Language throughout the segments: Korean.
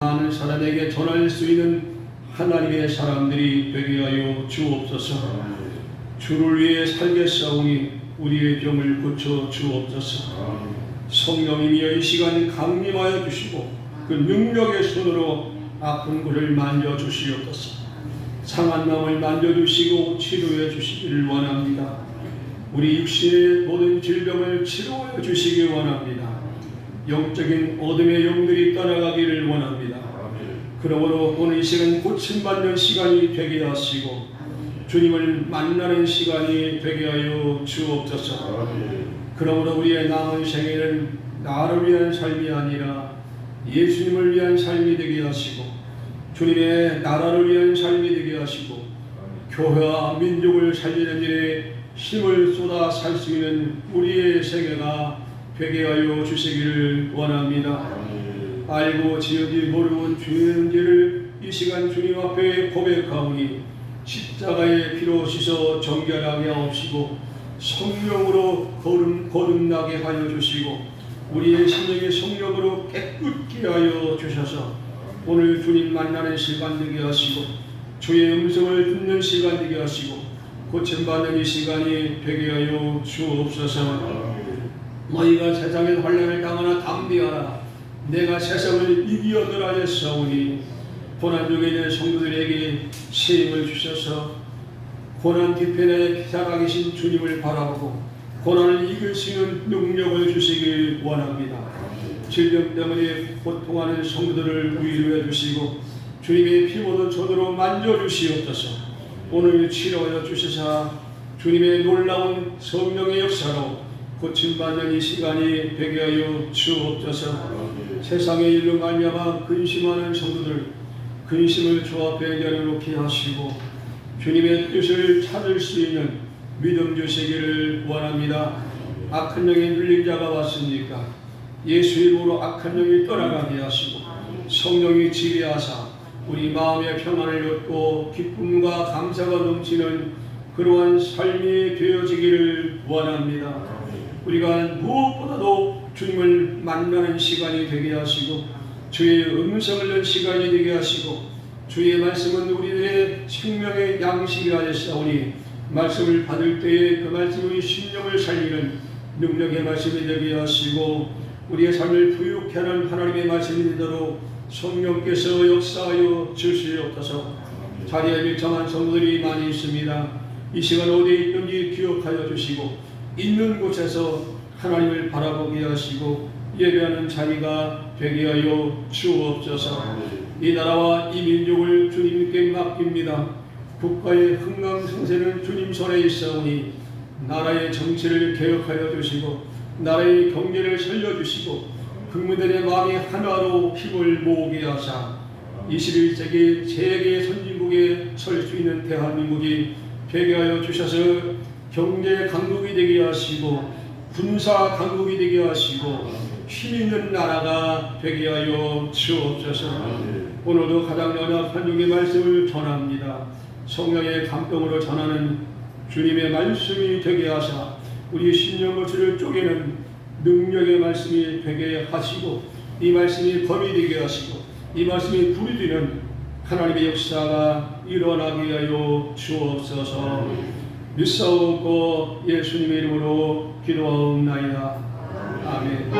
많은 사람에게 전할 수 있는 하나님의 사람들이 되게 하여 주옵소서. 주를 위해 살겠사오니 우리의 병을 고쳐 주옵소서. 성령님이여 이 시간 강림하여 주시고 그 능력의 손으로 아픈 곳을 만져주시옵소서. 상한 마음을 만져주시고 치료해 주시기를 원합니다. 우리 육신의 모든 질병을 치료해 주시기 원합니다. 영적인 어둠의 영들이 떠나가기를 원합니다. 그러므로 오늘 이 시간 고침받는 시간이 되게 하시고 주님을 만나는 시간이 되게 하여 주옵소서. 그러므로 우리의 남은 생애는 나를 위한 삶이 아니라 예수님을 위한 삶이 되게 하시고 주님의 나라를 위한 삶이 되게 하시고 교회와 민족을 살리는 일에 힘을 쏟아 살 수 있는 우리의 생애가 되게 하여 주시기를 원합니다. 알고 지은지 모르고 주의 죄를 이 시간 주님 앞에 고백하오니 십자가의 피로 씻어 정결하게 하옵시고 성령으로 거듭나게 하여 주시고 우리의 심령의 성령으로 깨끗게 하여 주셔서 오늘 주님 만나는 시간 되게 하시고 주의 음성을 듣는 시간 되게 하시고 고침받는 이 시간이 되게 하여 주옵소서. 너희가 세상의 환난을 당하나 담대하라. 내가 세상을 이기었노라 하셨사오니 고난 중에 있는 성도들에게 세임을 주셔서 고난 뒤편에 살아계신 주님을 바라보고 고난을 이길 수 있는 능력을 주시길 원합니다. 질병 때문에 고통하는 성도들을 위로해 주시고 주님의 피 묻은 손으로 만져주시옵소서. 오늘 치료하여 주시사 주님의 놀라운 성령의 역사로 고침받는 이 시간이 되게 하여 주옵소서. 세상의 일로 말미암아 근심하는 성도들 근심을 주 앞에 내려놓게 하시고 주님의 뜻을 찾을 수 있는 믿음 주시기를 원합니다. 악한 영에 눌린 자가 왔으니까 예수 이름으로 악한 영이 떠나가게 하시고 성령이 지배하사 우리 마음의 평안을 얻고 기쁨과 감사가 넘치는 그러한 삶이 되어지기를 원합니다. 우리가 무엇보다도 주님을 만나는 시간이 되게 하시고 주의 음성을 듣는 시간이 되게 하시고 주의 말씀은 우리들의 생명의 양식이라 하셨사오니 말씀을 받을 때에 그 말씀이 우리 심령을 살리는 능력의 말씀이 되게 하시고 우리의 삶을 부유케 하는 하나님의 말씀이 되도록 성령께서 역사하여 주시옵소서. 자리에 밀정한 성도들이 많이 있습니다. 이 시간 어디에 있든지 기억하여 주시고 있는 곳에서 하나님을 바라보게 하시고 예배하는 자리가 되게 하여 주옵소서. 이 나라와 이 민족을 주님께 맡깁니다. 국가의 흥망성쇠는 주님 손에 있사오니 나라의 정치를 개혁하여 주시고 나라의 경제를 살려주시고 국민들의 마음이 하나로 힘을 모으게 하사 21세기 세계 선진국에 설 수 있는 대한민국이 되게 하여 주셔서 경제 강국이 되게 하시고 군사 강국이 되게 하시고 힘 있는 나라가 되게 하여 주옵소서. 오늘도 가장 연약한 중의 말씀을 전합니다. 성령의 감동으로 전하는 주님의 말씀이 되게 하사 우리 심령거치를 쪼개는 능력의 말씀이 되게 하시고 이 말씀이 검이 되게 하시고 이 말씀이 불이 되는 하나님의 역사가 일어나게 하여 주옵소서. 믿사옵고 예수님의 이름으로 기도하옵나이다. 아멘.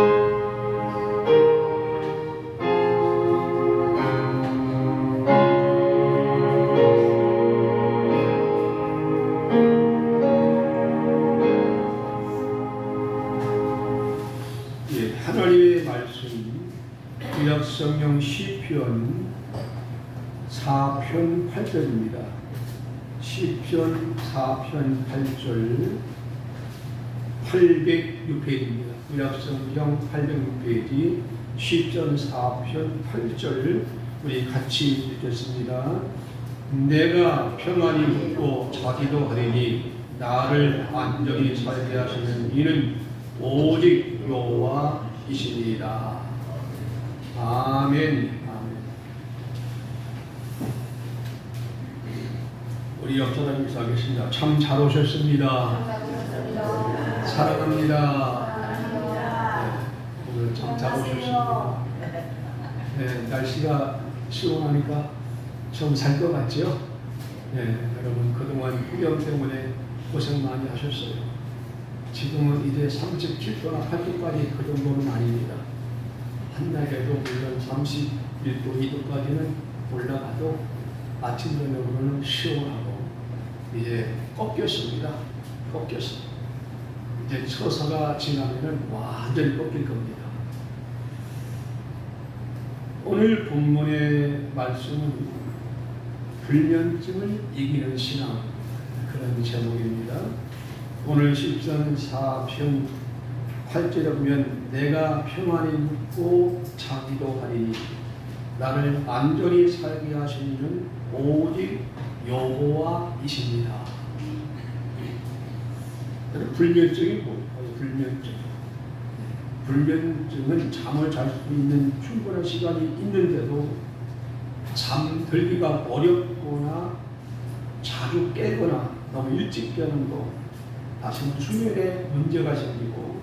하나님의 말씀 구약성경 시편 4편 8절입니다. 시편 4편 8절 806페이지입니다. 구약성경 806페이지 시편 4편 8절 우리 같이 읽겠습니다. 내가 평안히 묻고 자기도 하리니 나를 안전히 살게 하시는 이는 오직 여호와이시니라. 아멘. 우리 역사님 인사하겠습니다. 참 잘 오셨습니다. 사랑합니다. 네, 오늘 참 잘 오셨습니다. 네, 날씨가 시원하니까 좀 살 것 같죠? 네, 여러분 그동안 후염 때문에 고생 많이 하셨어요. 지금은 이제 37도나 8도까지 그 정도는 아닙니다. 한낮에도 물론 31도, 2도까지는 올라가도 아침 저녁으로는 시원하고 이제 꺾였습니다. 꺾였어. 이제 처서가 지나면은 완전히 꺾일 겁니다. 오늘 본문의 말씀은 불면증을 이기는 신앙, 그런 제목입니다. 오늘 14편 8절에 보면 내가 평안히 눕고 자기도 하리니 나를 안전히 살게 하시는 이는 오직 여호와이십니다. 불면증이 뭘까요? 불면증은 잠을 잘 수 있는 충분한 시간이 있는데도 잠들기가 어렵거나 자주 깨거나 너무 일찍 깨는 거, 다시 수면에 문제가 생기고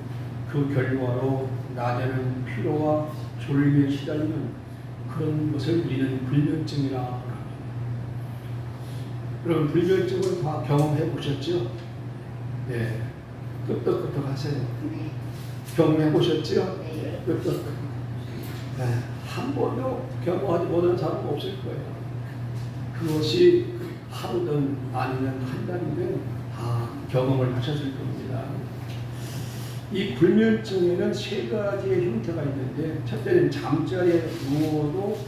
그 결과로 낮에는 피로와 졸음에 시달리는 그런 것을 우리는 불면증이라고 합니다. 여러분 불면증은 다 경험해 보셨죠? 네, 끄떡끄떡 하세요. 네. 경험해 보셨죠? 네. 끄떡끄떡. 네, 한 번도 경험하지 못한 사람 없을 거예요. 그것이 하루든 아니면 한 달이든 다 경험을 하셨을 겁니다. 이 불면증에는 세 가지의 형태가 있는데, 첫째는 잠자리에 누워도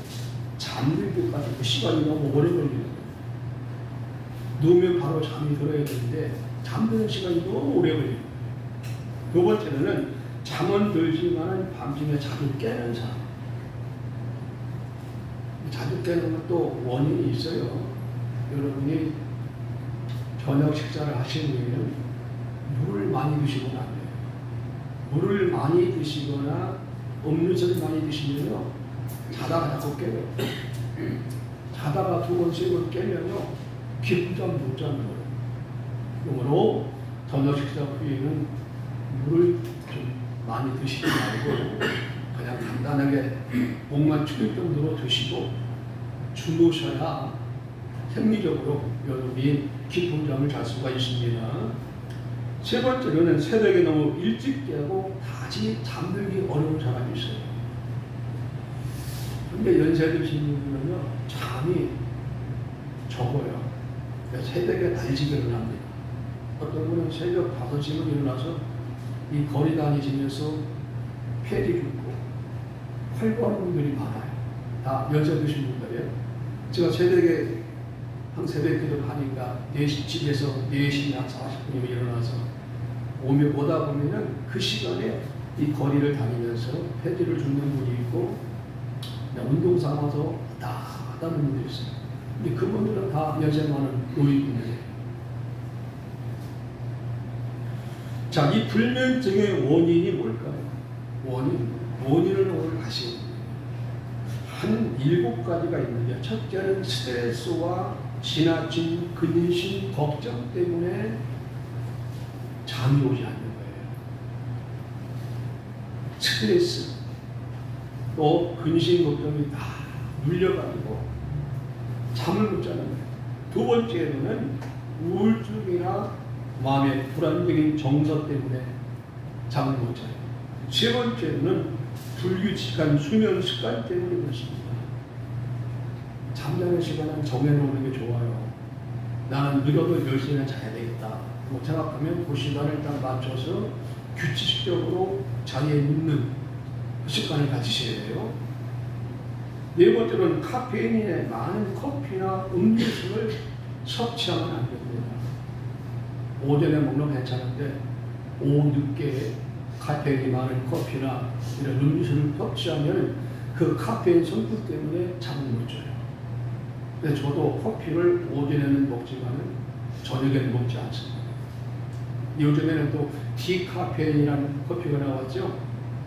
잠들기까지 그 시간이 너무 오래 걸리는 거예요. 누우면 바로 잠이 들어야 되는데 잠드는 시간이 너무 오래 걸려요. 두 번째는 잠은 들지만 밤중에 자주 깨는 사람. 자주 깨는 것도 원인이 있어요. 여러분이 저녁 식사를 하신 후에는 물을 많이 드시면 안 돼요. 물을 많이 드시거나 음료수를 많이 드시면요, 자다가 자꾸 깨요. 자다가 두 번, 세 번 깨면요, 깊잠 못 자는 거예요. 그러므로 저녁 식사 후에는 물을 좀 많이 드시지 말고 그냥 간단하게 목만 축일 정도로 드시고 주무셔야 생리적으로 여러분이 깊은 잠을 잘 수가 있습니다. 세 번째로는 새벽에 너무 일찍 깨고 다시 잠들기 어려운 사람이 있어요. 근데 연세 드신 분은요, 잠이 적어요. 새벽에 날지게 일어납니다. 어떤 분은 새벽 5시면 일어나서 이 거리 다니시면서 패디 줍고 활보하는 분들이 많아요. 다 연세 드신 분들이에요. 제가 새벽에 한 새벽 기도 하니까 4시, 집에서 4시 한 40분이면 일어나서 오다 보면은 그 시간에 이 거리를 다니면서 패디를 줍는 분이 있고 운동 삼아서 하다는 분들이 있어요. 근데 그분들은 다 연세 많은 노인분들이에요. 자, 이 불면증의 원인이 뭘까요? 원인을 오늘 다시 한 7가지가 있는데, 첫째는 스트레스와 지나친 근심, 걱정 때문에 잠이 오지 않는 거예요. 스트레스, 또 근심, 걱정이 다 눌려가지고 잠을 못 자는 거예요. 두 번째로는 우울증이나 마음의 불안적인 정서 때문에 잠을 못 자요. 세 번째로는 불규칙한 수면 습관 때문에 그렇습니다. 잠자는 시간은 정해놓는 게 좋아요. 나는 늦어도 10시간 자야 되겠다 뭐 생각하면 그 시간을 딱 맞춰서 규칙적으로 자리에 눕는 그 습관을 가지셔야 돼요. 네 번째로는 카페인에 많은 커피나 음료수를 섭취하면 안 됩니다. 오전에 먹는 괜찮은데 오후 늦게 카페인이 많은 커피나 이런 음료수를 섭취하면 그 카페인 성분 때문에 잠을 못 자요. 근데 저도 커피를 오전에는 먹지만 저녁에는 먹지 않습니다. 요즘에는 또 디카페인이라는 커피가 나왔죠.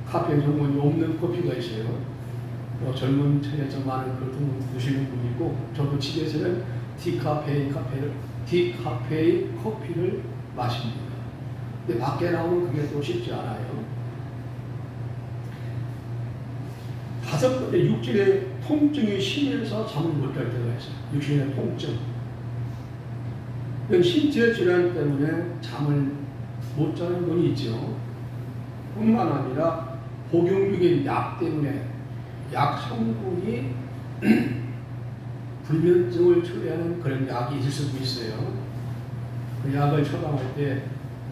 카페인 성분이 없는 커피가 있어요. 젊은 층에서 많은 걸 드시는 분이 있고, 저도 집에서는 디카페인 커피를 마십니다. 근데 밖에 나오면 그게 또 쉽지 않아요. 다섯 번째 육신의 통증이 심해서 잠을 못 잘 때가 있어요. 육신의 통증. 이건 신체 질환 때문에 잠을 못 자는 분이 있죠. 뿐만 아니라 복용 중인 약 때문에 약 성분이 불면증을 초래하는 그런 약이 있을 수도 있어요. 그 약을 처방할 때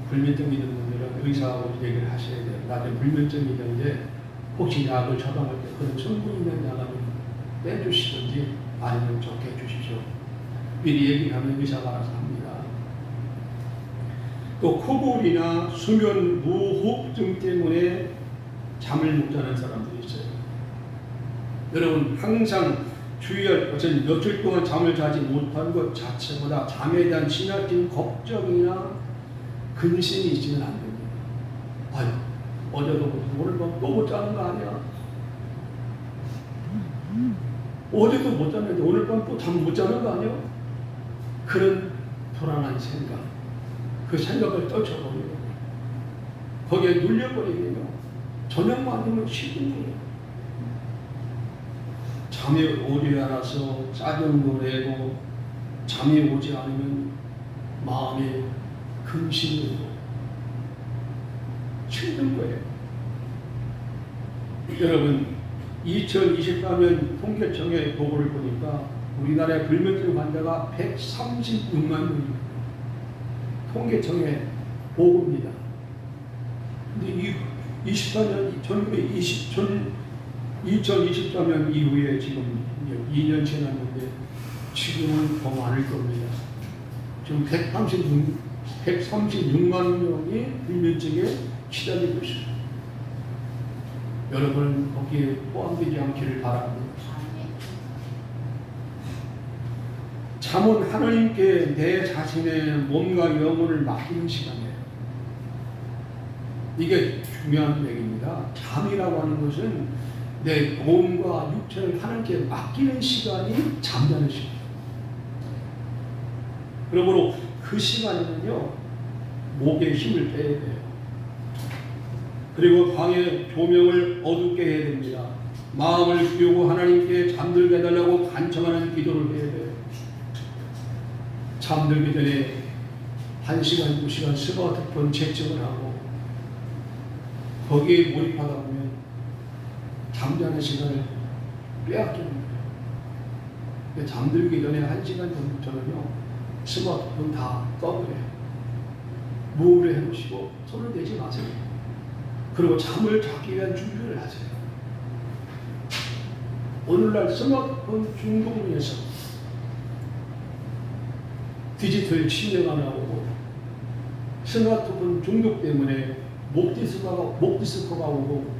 불면증이 있는 분들은 의사하고 얘기를 하셔야 돼요. 나중에 불면증이 있는데 혹시 약을 처방할 때 그런 성분이 있는 약을 빼주시든지 아니면 좋게 해주십시오. 미리 얘기하면 의사가 알아서 합니다. 또 코골이나 수면 무호흡증 때문에 잠을 못 자는 사람들이 있어요. 여러분 항상 주의할 것은 며칠 동안 잠을 자지 못한 것 자체보다 잠에 대한 지나친 걱정이나 근심이 있지는 안 됩니다. 아유, 어제도 못하고 오늘 밤 또 못 자는 거 아니야? 어제도 못 잤는데 오늘 밤 또 잠 못 자는 거 아니야? 그런 불안한 생각, 그 생각을 떨쳐버리고 거기에 눌려버리면 저녁만 되면 쉬는 거예요. 잠이 오지 않아서 짜증도 내고 잠이 오지 않으면 마음이 근심이 오고 힘든 거예요. 여러분 2024년 통계청의 보고를 보니까 우리나라의 불면증 환자가 136만 명입니다. 통계청의 보고입니다. 근데 이 2024년 이후에 지금 2년 지났는데 지금은 더 많을 겁니다. 지금 136만 명이 불면증에 시달리고 있습니다. 여러분은 거기에 포함되지 않기를 바랍니다. 잠은 하나님께 내 자신의 몸과 영혼을 맡기는 시간이에요. 이게 중요한 얘기입니다. 잠이라고 하는 것은 내 몸과 육체를 하나님께 맡기는 시간이 잠자는 시간. 그러므로 그 시간에는요, 목에 힘을 빼야 돼요. 그리고 방의 조명을 어둡게 해야 됩니다. 마음을 비우고 하나님께 잠들게 해달라고 간청하는 기도를 해야 돼요. 잠들기 전에 1시간, 2시간 스마트폰 채팅을 하고 거기에 몰입하다 보면 잠자는 시간을 빼앗기는 거예요. 잠들기 전에 1시간 전부터는요, 스마트폰 다 꺼버려요. 무음으로 해놓으시고 손을 대지 마세요. 그리고 잠을 자기 위한 준비를 하세요. 오늘날 스마트폰 중독으로 인해서 디지털 치매가 나오고 스마트폰 중독 때문에 목 디스크가 오고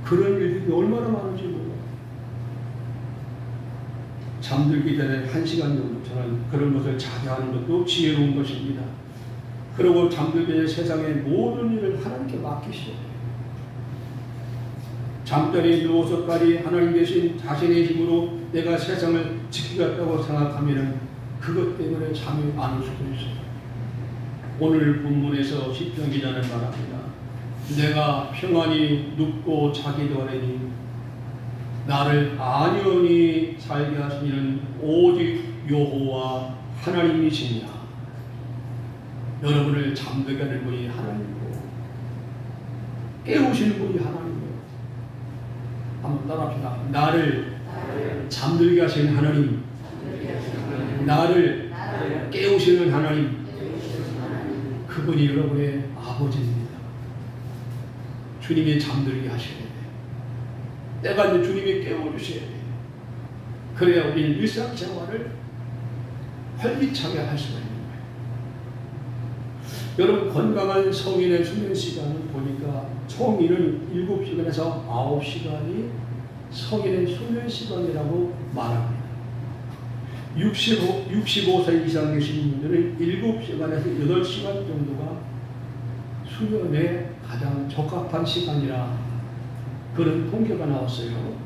그런 일들이 얼마나 많은지 몰라요. 잠들기 전에 1시간 정도처럼 그런 것을 자제하는 것도 지혜로운 것입니다. 그리고 잠들기 전에 세상의 모든 일을 하나님께 맡기시오. 잠자리 누워서까지 하나님 계신 자신의 힘으로 내가 세상을 지키겠다고 생각하면 그것 때문에 잠이 안 올 수도 있어요. 오늘 본문에서 시편 기자는 말합니다. 내가 평안히 눕고 자기도 하려니 나를 안연히 살게 하시는 오직 여호와 하나님이시냐. 여러분을 잠들게 하는 분이 하나님이고 깨우시는 분이 하나님이에요. 한번 따라합시다. 나를 잠들게 하시는 하나님, 나를 깨우시는 하나님, 그분이 여러분의 아버지입니다. 주님이 잠들게 하셔야 돼요. 때가 이제 주님이 깨워주셔야 돼요. 그래야 우리는 일상생활을 활기차게 할 수가 있는 거예요. 여러분, 건강한 성인의 수면 시간을 보니까 성인은 7시간에서 9시간이 성인의 수면 시간이라고 말합니다. 65세 이상 계신 분들은 7시간에서 8시간 정도가 수면에 가장 적합한 시간이라 그런 통계가 나왔어요.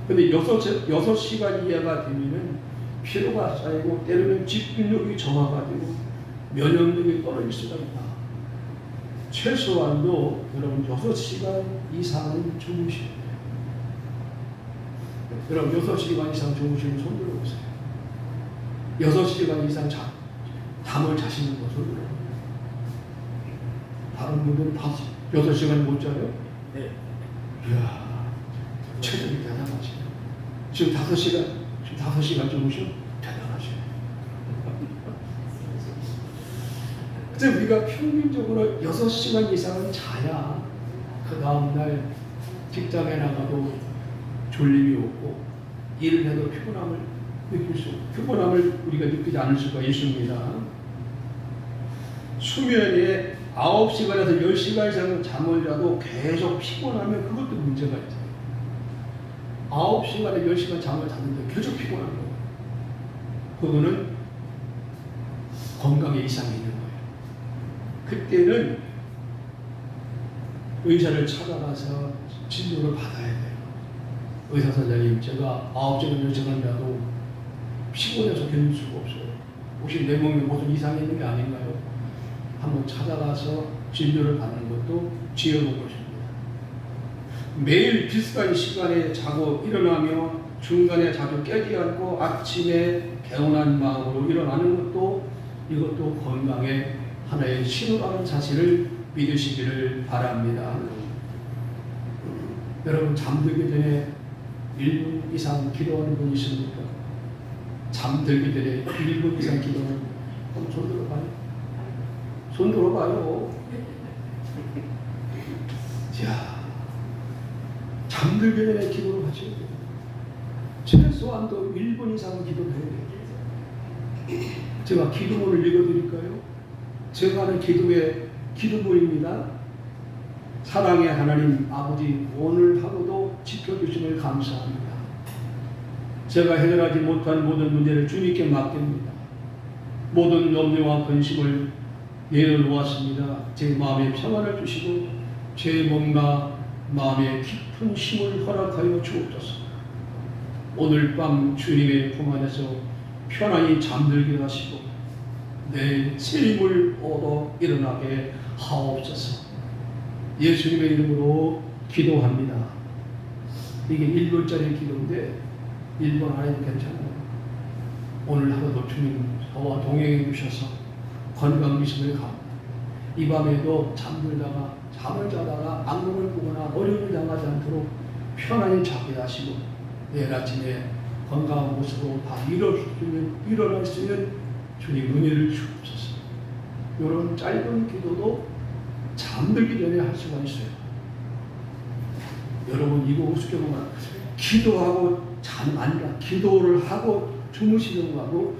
근데 6시간 이하가 되면은 피로가 쌓이고 때로는 집중력이 저하가지고 면역력이 떨어질 수가 있다. 최소한도 여러분 6시간 이상은 주무셔야 돼요. 여러분 6시간 이상 주무시는 손 들어보세요. 6시간 이상 잠을 자시는 거 손 들어보세요. 다른 분들은 6시간 못 자요? 네. 이야, 체력이 대단하시네. 지금 5시간 주무셔? 대단하시네. 그래서 우리가 평균적으로 6시간 이상은 자야 그 다음날 직장에 나가도 졸림이 없고 일을 해도 피곤함을 우리가 느끼지 않을 수가 있습니다. 수면에 9시간에서 10시간 이상 잠을 자도 계속 피곤하면 그것도 문제가 있어요. 9시간에 10시간 잠을 자는데 계속 피곤한 거예요. 그거는 건강에 이상이 있는 거예요. 그때는 의사를 찾아가서 진료를 받아야 돼요. 의사 선생님, 제가 9시간 10시간 자도 피곤해서 견딜 수가 없어요. 혹시 내 몸에 무슨 이상이 있는 게 아닌가요? 한번 찾아가서 진료를 받는 것도 지혜로운 것입니다. 매일 비슷한 시간에 자고 일어나며 중간에 자주 깨지 않고 아침에 개운한 마음으로 일어나는 것도 이것도 건강의 하나의 신호라는 사실을 믿으시기를 바랍니다. 여러분 잠들기 전에 1분 이상 기도하는 분 있습니까? 잠들기 전에 1분 이상 기도하는 분 한번 손 들어봐요. 손 들어봐요. 자, 잠들기 전에 기도를 하셔야 돼요. 최소한도 1분 이상 기도를 해야 돼요. 제가 기도문을 읽어드릴까요? 제가 하는 기도의 기도문입니다. 사랑의 하나님 아버지, 오늘 하루도 지켜주심을 감사합니다. 제가 해결하지 못한 모든 문제를 주님께 맡깁니다. 모든 염려와 근심을 내려놓았습니다. 제 마음에 평안을 주시고 제 몸과 마음에 깊은 힘을 허락하여 주옵소서. 오늘 밤 주님의 품 안에서 편안히 잠들게 하시고 내 새 힘을 얻어 일어나게 하옵소서. 예수님의 이름으로 기도합니다. 이게 1분짜리 기도인데 1분 안에도 괜찮아요. 오늘 하루도 주님 저와 동행해 주셔서 건강 주심을 감사합니다. 이 밤에도 잠들다가 잠을 자다가 악몽을 꾸거나 어려움을 당하지 않도록 편안히 자게 하시고 내일 아침에 건강한 모습으로 다 일어날 수 있는 주님 은혜를 주옵소서. 이런 짧은 기도도 잠들기 전에 할 수가 있어요. 여러분 이거 우습게 보면 기도하고 자는 아니라 기도를 하고 주무시는 거하고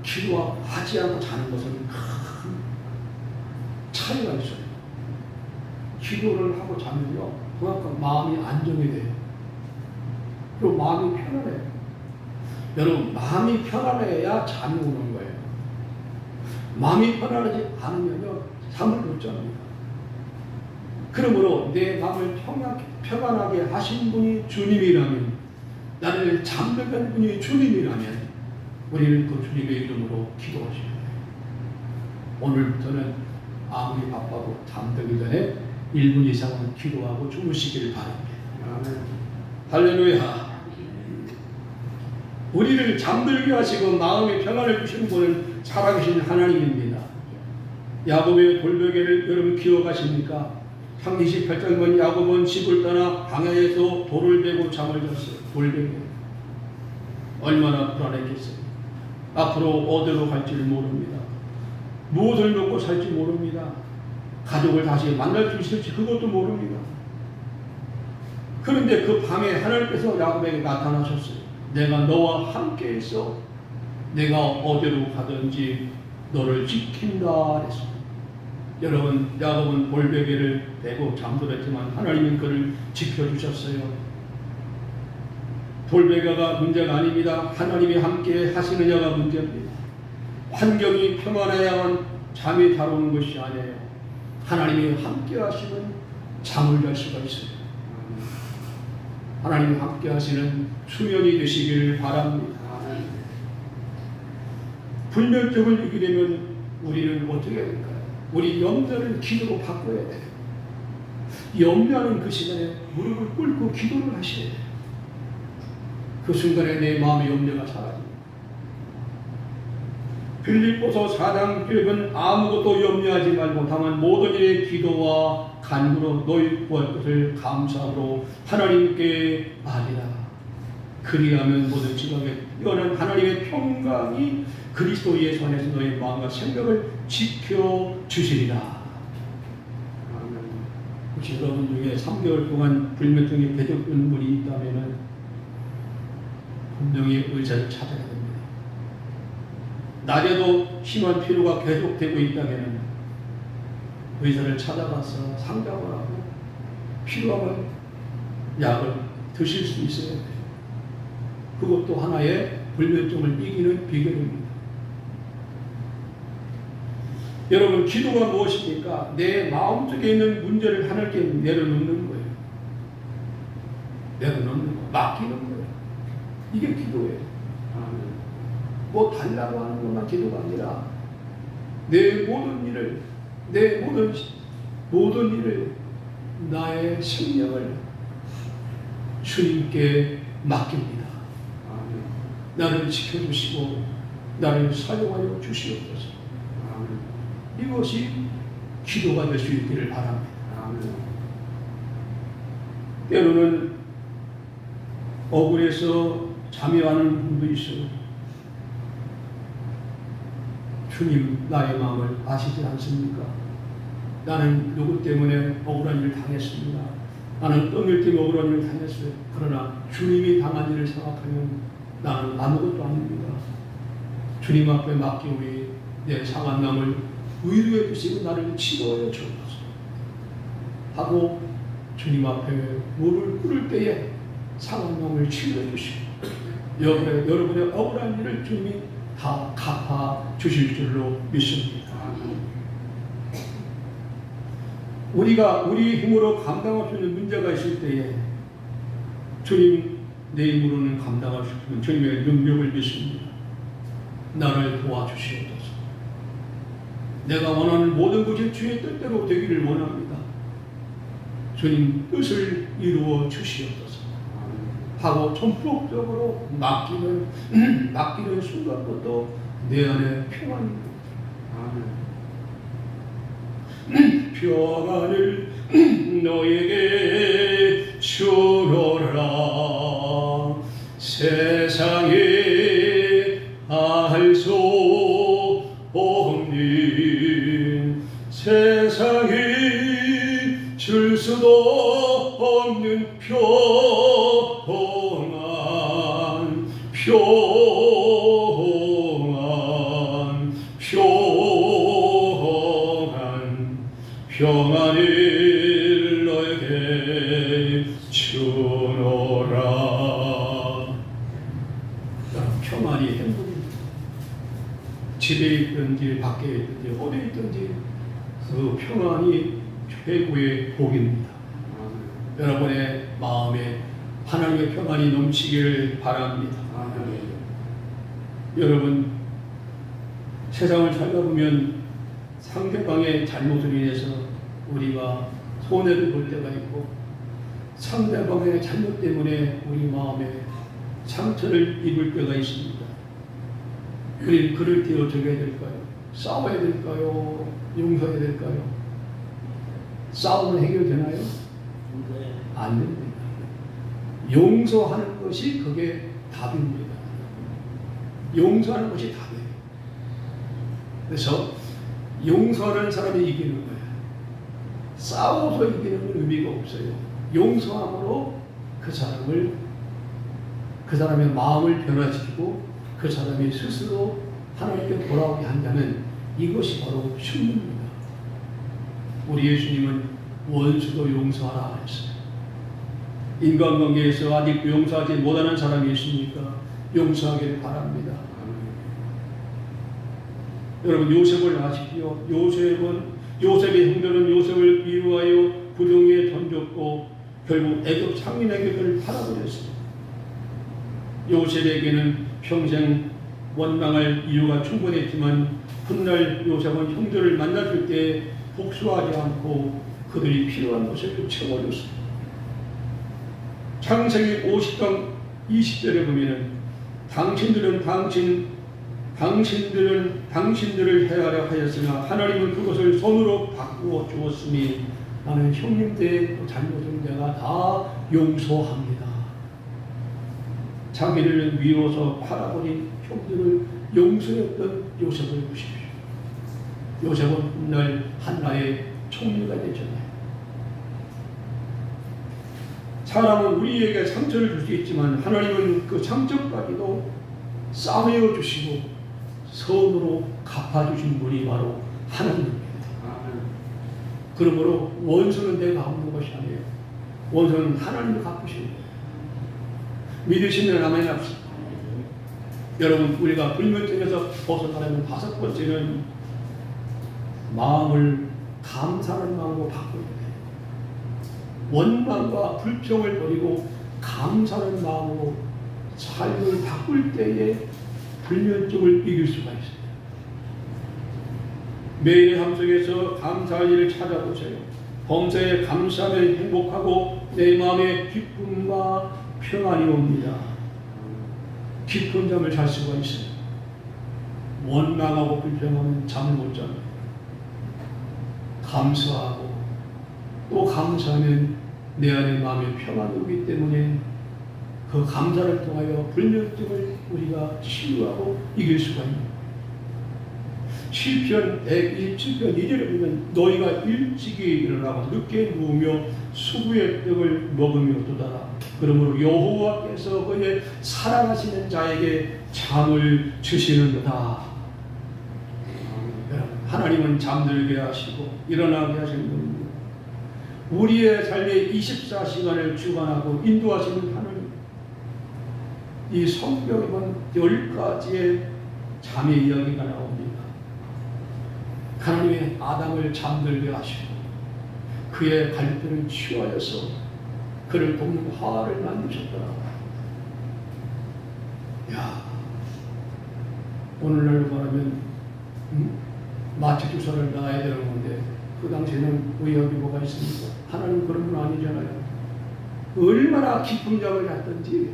기도하지 않고 자는 것은 큰 차이가 있어요. 기도를 하고 자면요, 그만큼 마음이 안정이 돼요. 그리고 마음이 편안해요. 여러분 마음이 편안해야 잠이 오는 거예요. 마음이 편안하지 않으면요 잠을 못 잡니다. 그러므로 내 마음을 평안하게 하신 분이 주님이라면, 나를 잠들게 한 분이 주님이라면 우리는 그 주님의 이름으로 기도하셔야 돼요. 오늘부터는 아무리 바빠도 잠들기 전에 1분 이상은 기도하고 주무시길 바랍니다. 아멘. 할렐루야. 우리를 잠들게 하시고 마음의 평안을 주시는 분은 살아계신 하나님입니다. 야곱의 돌베개를 여러분 기억하십니까? 창세기 28장 본 야곱은 집을 떠나 광야에서 돌을 베고 잠을 잤어요. 돌베개. 얼마나 불안했겠어요. 앞으로 어디로 갈지를 모릅니다. 무엇을 먹고 살지 모릅니다. 가족을 다시 만날 수 있을지 그것도 모릅니다. 그런데 그 밤에 하나님께서 야곱에게 나타나셨어요. 내가 너와 함께 있어. 내가 어디로 가든지 너를 지킨다 그랬습니다. 여러분, 야곱은 돌베개를 베고 잠들었지만 하나님은 그를 지켜주셨어요. 돌베개가 문제가 아닙니다. 하나님이 함께 하시느냐가 문제입니다. 환경이 평안해야만 잠이 잘 오는 것이 아니에요. 하나님이 함께 하시면 잠을 잘 수가 있어요. 하나님이 함께 하시는 수면이 되시길 바랍니다. 불면증을 이기게 되면 우리는 어떻게 해야 될까요? 우리 염려를 기도로 바꿔야 돼요. 염려하는 그 시간에 무릎을 꿇고 기도를 하셔야 돼요. 그 순간에 내 마음의 염려가 사라집니다. 빌립보서 4장 1은 아무것도 염려하지 말고 다만 모든 일에 기도와 간구로 너희 구할 것을 감사함으로 하나님께 아뢰라. 그리하면 모든 지각에 이거는 하나님의 평강이 그리스도 예수 안에서 너희 마음과 생각을 지켜주시리라. 혹시 여러분 중에 3개월 동안 불면증이 계속되는 분이 있다면 분명히 의사를 찾아야 됩니다. 낮에도 심한 피로가 계속되고 있다면 의사를 찾아가서 상담을 하고 필요하면 약을 드실 수 있어야 돼요. 그것도 하나의 불면증을 이기는 비결입니다. 여러분, 기도가 무엇입니까? 내 마음속에 있는 문제를 하나님께 내려놓는 거예요. 내려놓는 거, 맡기는 거예요. 이게 기도예요. 뭐 달라고 하는 것만 기도가 아니라 내 모든 일을 나의 생명을 주님께 맡깁니다. 나를 지켜주시고 나를 사용하여 주시옵소서. 이것이 기도가 될 수 있기를 바랍니다. 때로는 억울해서 잠이와는 분도 있어요. 주님, 나의 마음을 아시지 않습니까? 나는 누구 때문에 억울한 일을 당했습니다. 나는 똥일 때문에 억울한 일을 당했어요. 그러나 주님이 당한 일을 생각하면 나는 아무것도 아닙니다. 주님 앞에 맡기오니 내 상한 마음을 위로해 주시고 나를 치료해 주옵소서 하고 주님 앞에 무릎을 꿇을 때에 상한 마음을 치료해 주시고 여러분의 억울한 일을 주님이 다 갚아 주실 줄로 믿습니다. 우리가 우리 힘으로 감당할 수 있는 문제가 있을 때에 주님 내 힘으로는 감당할 수 없는 주님의 능력을 믿습니다. 나를 도와주시옵소서. 내가 원하는 모든 것이 주의 뜻대로 되기를 원합니다. 주님 뜻을 이루어 주시옵소서 하고 전폭적으로 맡기는 순간부터 내 안에 평안이 평안을 너에게 주노라. 세상에 알 수 없는 세상에 줄 수도 없는 평안을 너에게 주노라. 평안이 행복입니다. 집에 있든지 밖에 있든지 어디 있든지 그 평안이 최고의 복입니다. 여러분의 마음에 하나님의 평안이 넘치기를 바랍니다. 여러분, 세상을 살다 보면 상대방의 잘못으로 인해서 우리가 손해를 볼 때가 있고 상대방의 잘못 때문에 우리 마음에 상처를 입을 때가 있습니다. 그럴 때 어떻게 해야 될까요? 싸워야 될까요? 용서해야 될까요? 싸움은 해결되나요? 안 됩니다. 용서하는 것이 그게 답입니다. 용서하는 것이 답이에요. 그래서 용서하는 사람이 이기는 거예요. 싸워서 이기는 건 의미가 없어요. 용서함으로 그 사람의 마음을 변화시키고 그 사람이 스스로 하나님께 돌아오게 한다면 이것이 바로 승리입니다. 우리 예수님은 원수도 용서하라 했어요. 인간관계에서 아직도 용서하지 못하는 사람이 있습니까? 용서하기를 바랍니다. 여러분, 요셉을 아십시오. 요셉의 형들은 요셉을 비유하여 구덩이에 던졌고 결국 애굽 상인에게 그를 팔아버렸습니다. 요셉에게는 평생 원망할 이유가 충분했지만 훗날 요셉은 형들을 만났을 때 복수하지 않고 그들이 필요한 것을 채워줬습니다. 창세기 20절에 보면은 당신들을 해하려 하였으나 하나님은 그것을 손으로 바꾸어 주었으니 나는 형님들의 잘못을 내가 다 용서합니다. 자기를 미워서 팔아버린 형들을 용서했던 요셉을 보십시오. 요셉은 훗날 한나의 총리가 되잖아요. 사람은 우리에게 상처를 줄 수 있지만 하나님은 그 상처까지도 싸매어 주시고 선으로 갚아주신 분이 바로 하나님입니다. 그러므로 원수는 내가 갚는 것이 아니에요. 원수는 하나님이 갚으시는 거예요. 믿으시면 아멘 합시다. 여러분, 우리가 불면증에서 벗어나려면 5번째는 마음을 감사하는 마음으로 바꿔야 돼요. 원망과 불평을 버리고 감사하는 마음으로 삶을 바꿀 때에 불면증을 이길 수가 있어요. 매일의 삶 속에서 감사할 일을 찾아보세요. 범사에 감사하면 행복하고 내 마음에 기쁨과 평안이 옵니다. 깊은 잠을 잘 수가 있어요. 원망하고 불평하면 잠을 못 자요. 감사하고 또 감사하면 내 안에 마음에 평안이 오기 때문에 그 감사를 통하여 불면증을 우리가 치유하고 이길 수가 있는 거예요. 시편 127편 2절에 보면 너희가 일찍이 일어나고 늦게 누우며 수구의 떡을 먹으며 도다라. 그러므로 여호와께서 그의 사랑하시는 자에게 잠을 주시는도다. 하나님은 잠들게 하시고 일어나게 하시는 분입니다. 우리의 삶의 24시간을 주관하고 인도하시는 하나님. 이 성경에 보면 10가지의 잠의 이야기가 나옵니다. 하나님의 아담을 잠들게 하시고 그의 갈대를 치유하여서 그를 돕는 화를 만드셨더라. 야, 오늘날 말하면 마취 주사를 놔야 되는 건데 그 당시에는 의학이 뭐가 있습니까? 하나님 그런 분 아니잖아요. 얼마나 깊은 잠을 잤던지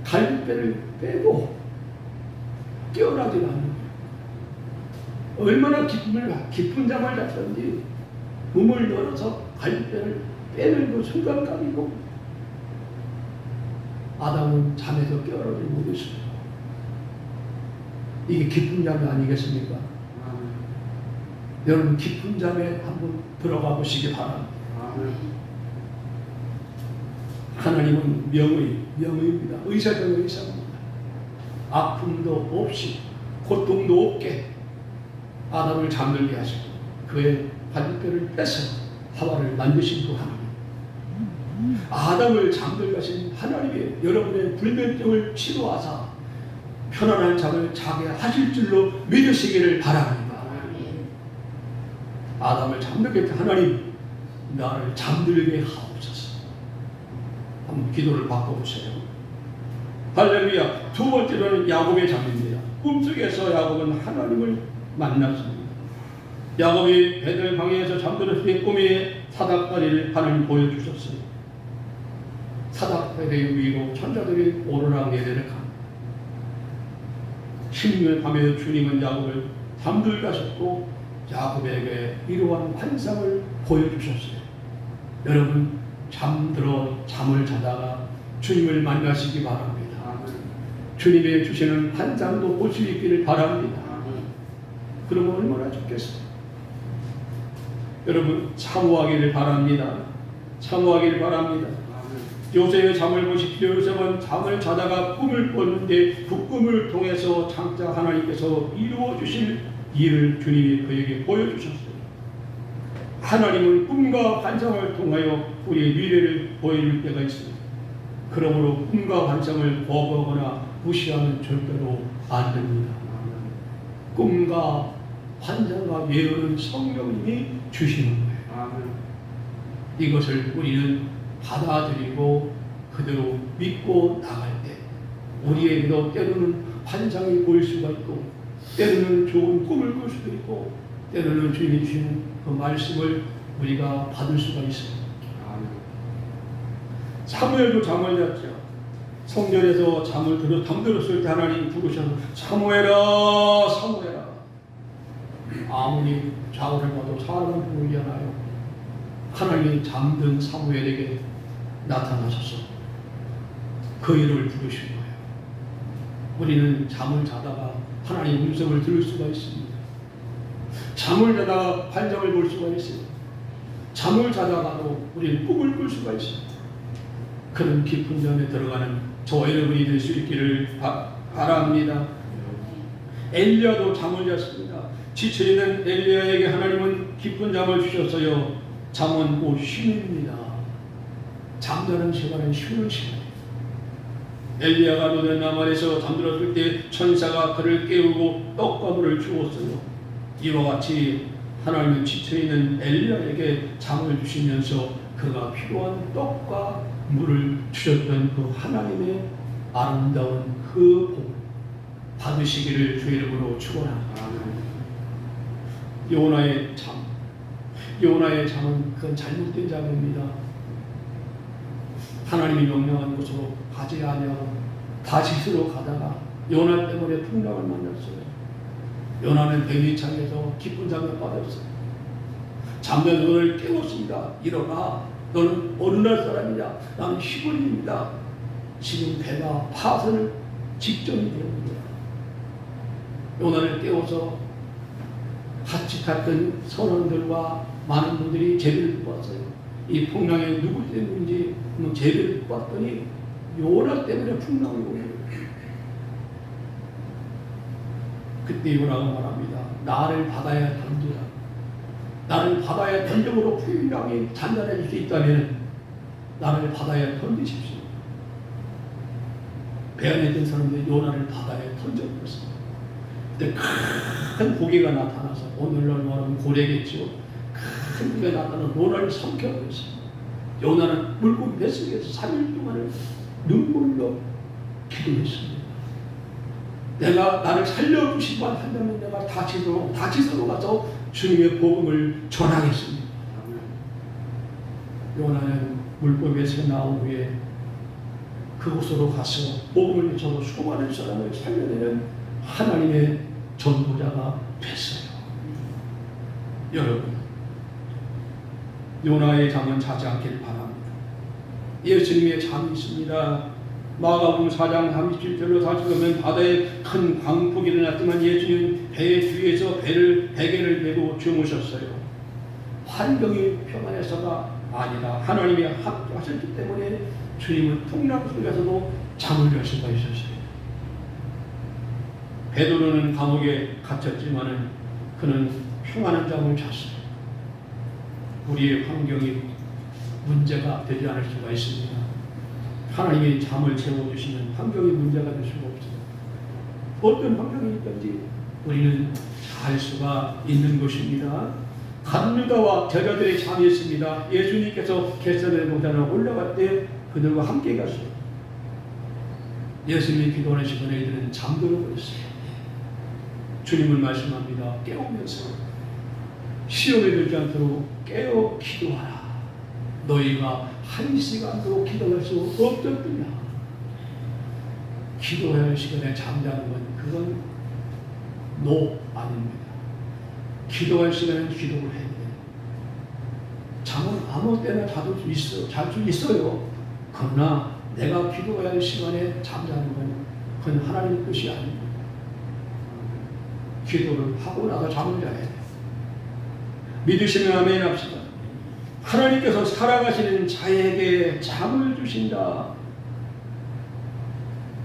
갈비뼈를 빼고 깨어나지 않는 거예요. 얼마나 깊은 잠을 잤던지 몸을 열어서 갈비뼈를 빼는 그 순간까지도 아담은 잠에서 깨어나지 못했어요. 이게 깊은 잠이 아니겠습니까? 여러분 깊은 잠에 한번 들어가 보시기 바랍니다. 하나님은 명의입니다. 의사는 의사입니다. 아픔도 없이 고통도 없게 아담을 잠들게 하시고 그의 갈비뼈를 빼서 하와를 만드신 그 하나님. 아담을 잠들게 하신 하나님이 여러분의 불면증을 치료하사 편안한 잠을 자게 하실 줄로 믿으시기를 바랍니다. 아담을 잠들게 한 하나님, 나를 잠들게 하옵소서. 한번 기도를 바꿔보세요. 할렐루야. 두 번째로는 야곱의 잠입니다. 꿈속에서 야곱은 하나님을 만났습니다. 야곱이 베들 방에서 잠들었을 때 꿈에 사닥다리를 하나님 보여주셨어요. 사닥다리 위로 천사들이 오르락내리락 합니다. 16년 밤에 주님은 야곱을 잠들게 하셨고 야곱에게 이러한 환상을 보여주셨어요. 여러분 잠을 자다가 주님을 만나시기 바랍니다. 주님의 주시는 환상도 볼 수 있기를 바랍니다. 그러면 얼마나 좋겠어요. 여러분 참호하기를 바랍니다. 참호하기를 바랍니다. 요셉의 잠을 보십시오. 요셉은 잠을 자다가 꿈을 꿨는데 그 꿈을 통해서 장차 하나님께서 이루어 주실 일을 주님이 그에게 보여주셨어요. 하나님은 꿈과 환상을 통하여 우리의 미래를 보여줄 때가 있습니다. 그러므로 꿈과 환상을 거부하거나 무시하면 절대로 안 됩니다. 꿈과 환상과 예언은 성령님이 주시는 거예요. 이것을 우리는 받아들이고 그대로 믿고 나갈 때 우리에게도 때로는 환상이 보일 수가 있고 때로는 좋은 꿈을 꿀 수도 있고 때로는 주님이 주시는 그 말씀을 우리가 받을 수가 있습니다. 사무엘도 잠을 잤죠. 성전에서 잠들었을 때 하나님 부르셔서 사무엘아 사무엘아. 아무리 좌우를 봐도 사람을 부르지 않아요. 하나님이 잠든 사무엘에게 나타나셔서 그 이름을 부르신 거예요. 우리는 잠을 자다가 하나님 음성을 들을 수가 있습니다. 잠을 자다가 환상을 볼 수가 있습니다. 잠을 자다가도 우리는 꿈을 꿀 수가 있습니다. 그런 깊은 잠에 들어가는 저와 여러분이 될 수 있기를 바랍니다. 엘리야도 잠을 잤습니다. 지쳐있는 엘리야에게 하나님은 깊은 잠을 주셨어요. 잠은 곧 쉼입니다. 잠자는 시간은 쉬는 시간이에요. 엘리야가 노된 나만에서 잠들었을 때 천사가 그를 깨우고 떡과 물을 주었어요. 이와 같이 하나님은 지쳐있는 엘리야에게 잠을 주시면서 그가 필요한 떡과 물을 주셨던 그 하나님의 아름다운 그 복 받으시기를 주 이름으로 축원합니다. 요나의 잠은 그건 잘못된 잠입니다. 하나님이 명령한 곳으로 가지 아니하고 다시스로 가다가 요나 때문에 풍랑을 만났어요. 요나는 뱀이창에서 깊은 잠에 빠졌어요. 잠든 너를 깨웠습니다. 일어나. 너는 어느 날 사람이냐? 나는 히브리입니다. 지금 배가 파선을 직전이 됩니다. 요나를 깨워서 같이 갔던 선원들과 많은 분들이 제비를 뽑았어요. 이 풍랑에 누구 때문인지 제비를 뽑았더니 요나 때문에 풍랑이 오는 거예요. 그때 요나가 말합니다. 나를 바다에 던지라. 나를 바다에 던져으로 풍랑이 잔잔해질 수 있다면 나를 바다에 던지십시오. 배 안에 있던 사람들이 요나를 바다에 던져버렸습니다. 그때 큰 고기가 나타나서 오늘날 말하면 고래겠죠. 큰 고기가 나타나서 요나를 삼켜버렸습니다. 요나는 물고기 뱃속에서 3일 동안을 눈물로 기도했습니다. 내가 나를 살려주시기만 한다면 내가 다치도록 가서 주님의 복음을 전하겠습니다. 요나는 물고기에서 나온 후에 그곳으로 가서 복음을 외쳐서 수많은 사람을 살려내는 하나님의 전도자가 됐어요. 여러분, 요나의 잠은 자지 않기를 바랍니다. 예수님의 잠이 있습니다. 마가복음 4장 37절로 40절에 바다에 큰 광풍이 일어났지만 예수님은 배 뒤에서 베개를 메고 주무셨어요. 환경이 평안해서가 아니라 하나님이 함께하셨기 때문에 주님은 풍랑 속에서도 잠을 잘 수가 있었어요. 베드로는 감옥에 갇혔지만은 그는 평안한 잠을 잤어요. 우리의 환경이 문제가 되지 않을 수가 있습니다. 하나님이 잠을 채워주시면 환경이 문제가 될 수가 없어요. 어떤 환경이 있든지 우리는 잘 수가 있는 것입니다. 간 유다와 제자들의 잠이 있습니다. 예수님께서 겟세마네 동산에 올라갈 때 그들과 함께 갔어요. 예수님이 기도하는 시간에 이들은 잠들어 버렸어요. 주님은 말씀합니다. 깨우면서 시험에 들지 않도록 깨어 기도하라. 너희가 1시간도 기도할 수 없었느냐. 기도해야 할 시간에 잠자는 건 그건 아닙니다. 기도할 시간에는 기도를 해야 돼요. 잠은 아무 때나 잘 수 있어요. 그러나 내가 기도해야 할 시간에 잠자는 건 그건 하나님의 뜻이 아닙니다. 기도를 하고 나서 잠을 자야 돼요. 믿으시면 아멘 합시다. 하나님께서 살아가시는 자에게 잠을 주신다.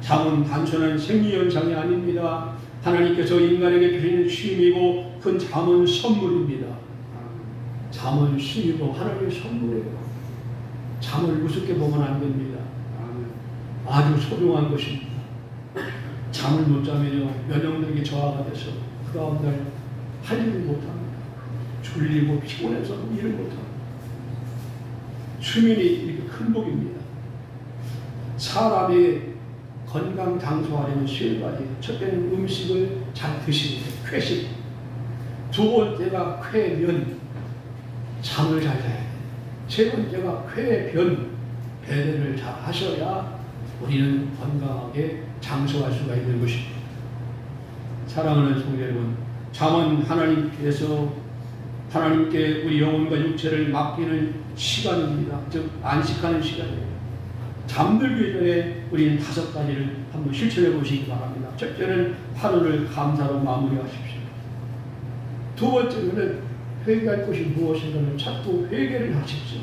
잠은 단순한 생리현상이 아닙니다. 하나님께서 인간에게 주시는 쉼이고 그 잠은 선물입니다. 잠은 쉼이고 하나님의 선물이에요. 잠을 우습게 보면 안 됩니다. 아주 소중한 것입니다. 잠을 못 자면요 면역력이 저하가 돼서 그 다음날 할 일을 못합니다. 졸리고 피곤해서 일을 못합니다. 수면이 이렇게 큰 복입니다. 사람이 건강 장수하려면 3가지. 첫째는 음식을 잘 드시는 것, 쾌식. 두 번째가 쾌면, 잠을 잘 자야 돼. 세 번째가 쾌변, 배려를 잘 하셔야 우리는 건강하게 장수할 수가 있는 것입니다. 사랑하는 성도 여러분, 잠언 하나님께 우리 영혼과 육체를 맡기는 시간입니다. 즉 안식하는 시간이에요. 잠들기 전에 우리는 5가지를 한번 실천해 보시기 바랍니다. 첫째는 하루를 감사로 마무리하십시오. 두 번째는 회개할 것이 무엇인가를 찾고 회개를 하십시오.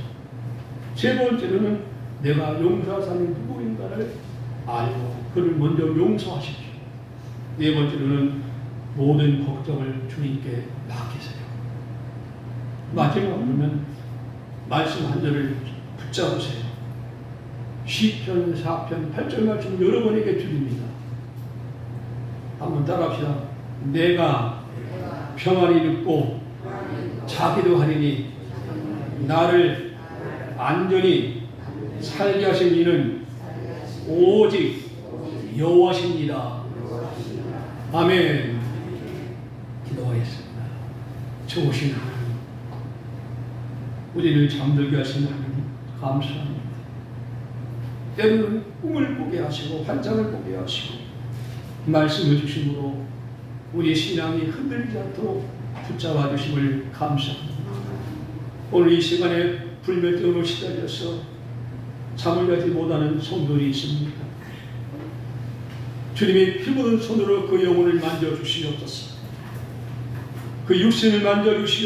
세 번째는 내가 용서할 사람이 누구인가를 알고 그를 먼저 용서하십시오. 네 번째로는 모든 걱정을 주님께 맡기세요. 마지막으로는 말씀 한 절을 붙잡으세요. 시편 4편 8절 말씀 여러 번에게 드립니다. 한번 따라합시다. 내가 평안히 듣고 자기도 하리니 나를 안전히 살게 하신 이는 오직 여호와십니다. 아멘. 기도하겠습니다. 좋으신 하나님, 우리를 잠들게 하신 하나님 감사합니다. 때로는 꿈을 꾸게 하시고 환상을 꾸게 하시고 말씀을 주심으로 우리 신앙이 흔들리지 않도록 붙잡아 주심을 감사합니다. 오늘 이 시간에 불면증으로 시달려서 잠을 자지 못하는 성도들이 있습니다. 주님이 피 묻은 손으로 그 영혼을 만져주시옵소서. 그 육신을 만져주시옵소서.